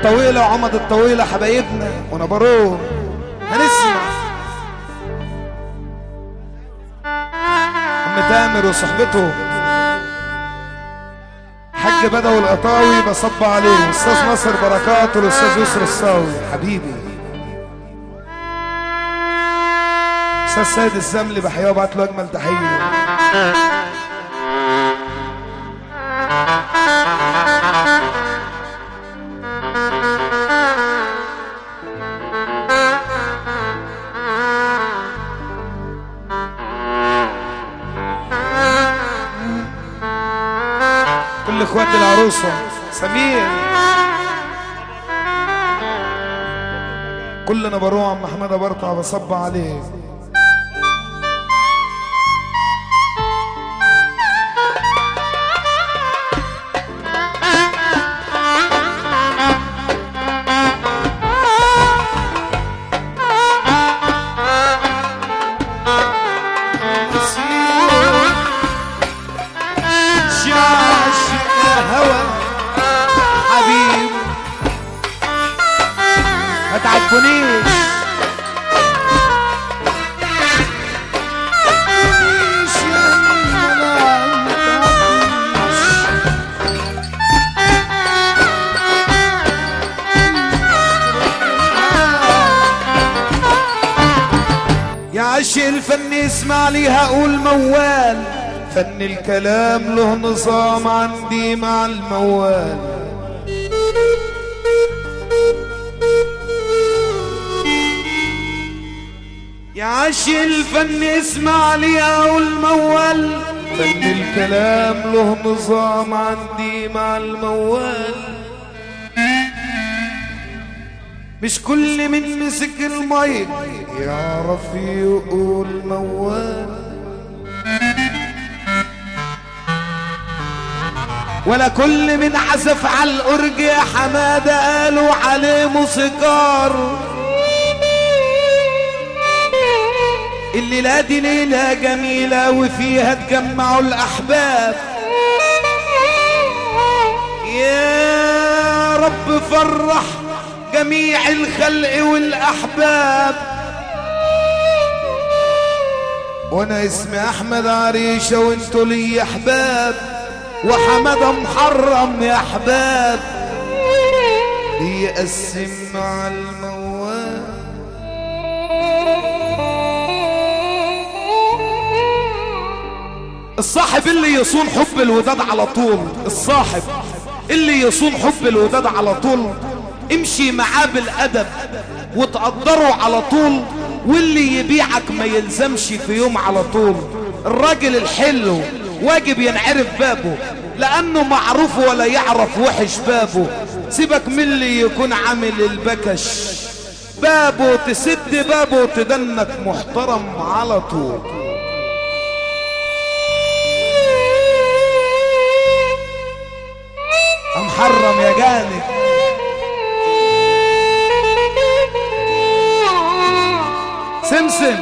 الطويلة وعمد الطويلة حبايبنا ونبروه. هنسمع عم تامر وصحبته حج بدوي القطاوي بصب عليه، استاذ ناصر بركات والاستاذ يسر الصاوي حبيبي، استاذ سيد الزملي بحياه وبعت له اجمل تحيه. كل اخوات العروسه سمير كلنا بروح عم حماده برطع بصب عليه. الفن اسمع لي هقول موال، فن الكلام له نظام عندي مع الموال. يا عش الفن اسمع لي هقول موال، فن الكلام له نظام عندي مع الموال. مش كل من مسك المايك يعرف يقول موال، ولا كل من عزف على الأورج يا حمادة قالوا عليه موسيقار. الليلة دي ليلة جميلة وفيها تجمعوا الأحباب، يا رب فرح جميع الخلق والأحباب. وانا اسمي احمد عريشة وانتوا لي احباب، وحمادة محرم يا احباب بيقسم مع الموال. الصاحب اللي يصون حب الوداد على طول، الصاحب اللي يصون حب الوداد على طول امشي معاه بالأدب وتقدره على طول، واللي يبيعك ما يلزمش في يوم على طول. الراجل الحلو واجب ينعرف بابه لأنه معروف ولا يعرف وحش بابه. سيبك من اللي يكون عامل البكش بابه، تسد بابه تدنك محترم على طول. محرم يا جانب سمسم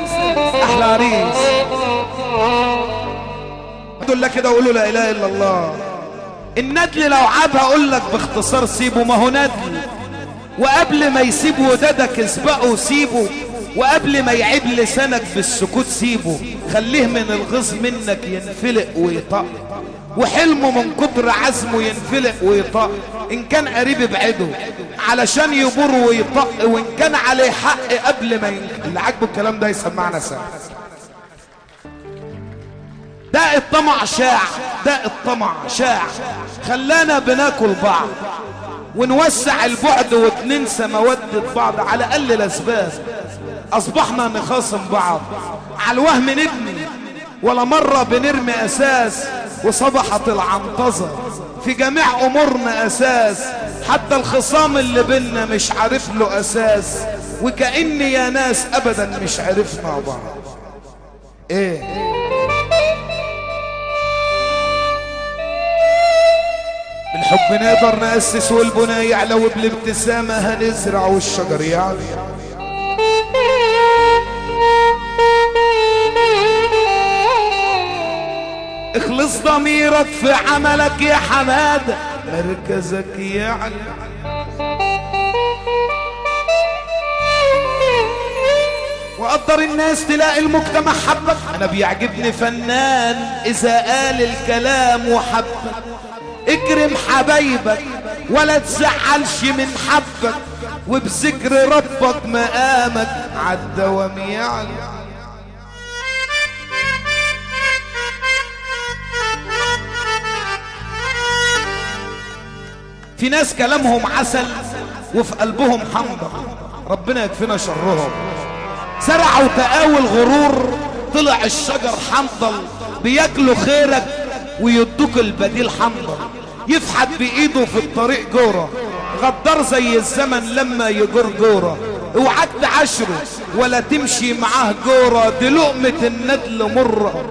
احلى عريس. اقول لك كده قولوا لا اله الا الله. الندل لو عابها اقول لك باختصار سيبه، ما هو ندل. وقبل ما يسيب ودادك اسبقه وسيبه، وقبل ما يعيب لسانك في السكوت سيبه. خليه من الغيظ منك ينفلق ويطق، وحلمه من كتر عزمه ينفلق ويطق. ان كان قريب ابعده علشان يبور ويطق، وان كان عليه حق قبل ما اللي عاجبه الكلام ده يسمعنا ساعة. ده الطمع شاع، ده الطمع شاع خلانا بناكل بعض ونوسع البعد وبننسى مودة بعض. على اقل الاسباب اصبحنا نخاصم بعض، على الوهم نبني ولا مرة بنرمي اساس، وصبحت العنطزة في جميع امورنا اساس. حتى الخصام اللي بينا مش عارف له اساس، وكأن يا ناس ابدا مش عرفنا بعض. ايه بالحب نقدر نأسس والبناء يعلى، وبالابتسامة هنزرع والشجر يعلى. اخلص ضميرك في عملك يا حمادة، مركزك يعلى. تقدر الناس تلاقي المجتمع حبك. انا بيعجبني فنان اذا قال الكلام وحبك. اكرم حبايبك ولا تزعلش من حبك، وبذكر ربك مقامك عالدوام يعلى. في ناس كلامهم عسل وفي قلبهم حنظل، ربنا يكفينا شرهم. زرعوا تقاول غرور، طلع الشجر حنظل. بياكلوا خيرك ويدوك البديل حنظل. يفحت بايده في الطريق جوره، غدار زي الزمن لما يجر جوره. اوعاك تعاشره ولا تمشي معاه جوره، دي لقمة الندل مرة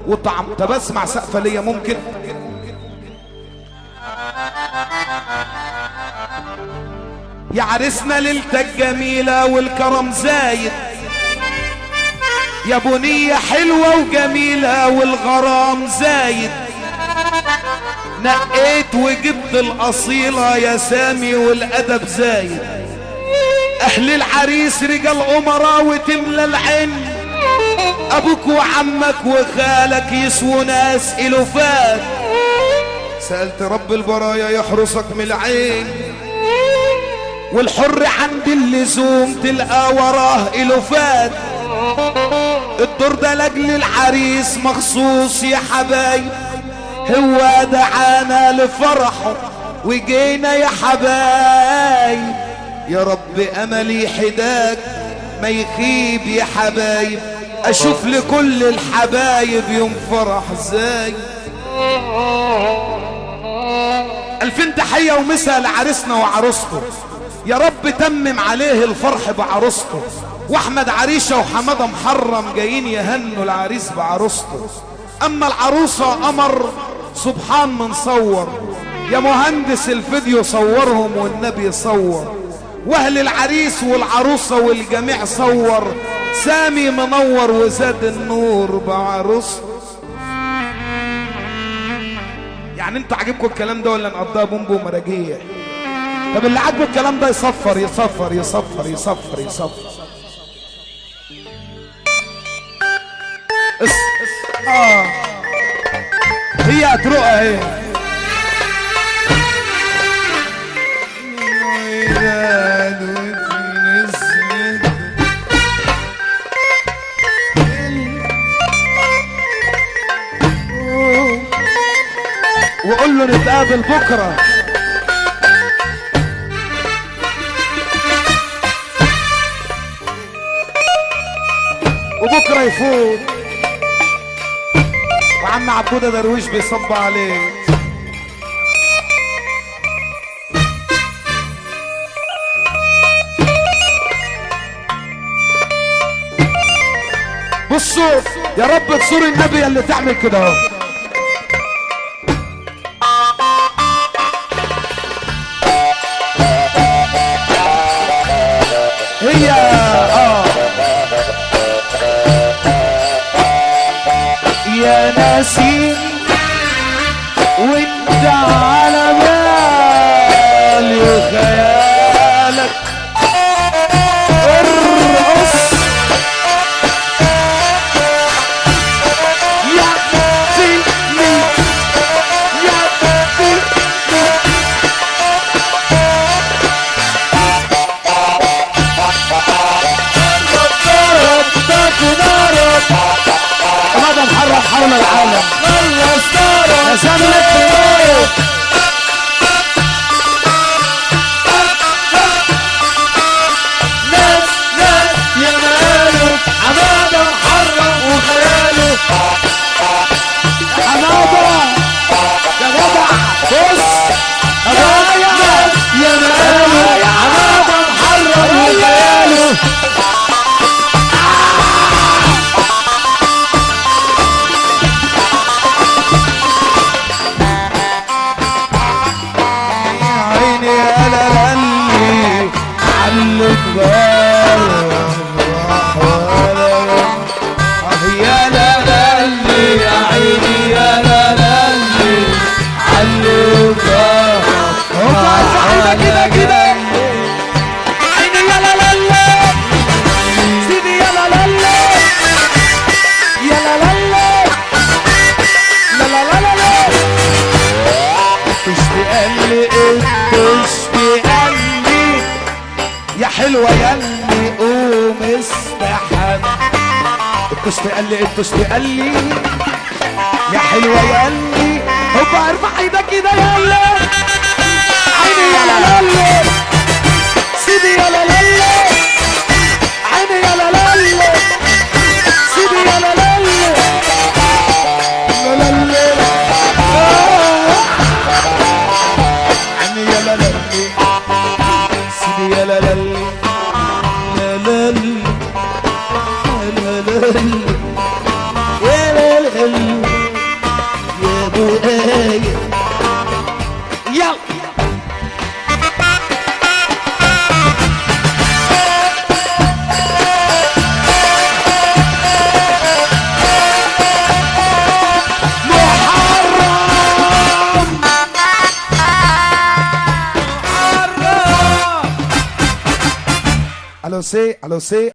وطعم. طب اسمع سقفة ليا ممكن؟ يا عرسنا ليلتك جميلة والكرم زايد، يا بنية حلوة وجميلة والغرام زايد. نقيت وجبت الأصيلة يا سامي والأدب زايد. أهل العريس رجال أمراء وتملى العين، أبوك وعمك وخالك يسووا ناس إلوفات. سألت رب البرايا يحرسك من العين، والحر عند اللزوم تلقى وراه إلوفات. الدور ده لاجل العريس مخصوص يا حبايب، هو دعانا لفرحه وجينا يا حبايب. يا رب املي حداك ما يخيب يا حبايب، اشوف لكل الحبايب يوم فرح زي. 2000 تحية ومسا لعريسنا وعروسته، يا رب تمم عليه الفرح بعروسته. واحمد عريشة وحمادة محرم جايين يهنوا العريس بعروسته. اما العروسة قمر سبحان منصور، يا مهندس الفيديو صورهم والنبي صور. واهل العريس والعروسة والجميع صور، سامي منور وزاد النور بعروسته. يعني انتوا عاجبكم الكلام ده ولا نقضيها بومبو ومراجيح؟ طب اللي عاجبه الكلام ده يصفر يصفر يصفر يصفر يصفر. هي هتروق اهي. وقول له نتقابل بكره. وبكره يفوت وعم عبودة درويش بيصب عليه. بصوا يا رب تصور النبي اللي تعمل كده اهو. هي يا نسيم وانت على بالي وخيالك ارقص يا فيني يا فيني. هذا محرك حول العالم يا ساملك في ناس ناس يا ماله حمادة محرك وخياله. حمادة يا جدع بص يا ماله حمادة محرك وخياله. يا لا للي يا عيني يا لا للي علقها كده كده عيني يا لا للي سيدي يا لا للي حلوة ياللي قوم استحمى. الدست قال لي الدست قال لي يا حلوة ياللي هوبا ارفع ايدك كده ياللي عيني يا لالي سيدي يا لالي عيني يا لالي سيدي يا لالي لالي عيني يا لالي سيدي يا لالي لالي لالي يا لالي يا ابو ايه يلا Alô, C, alô, C.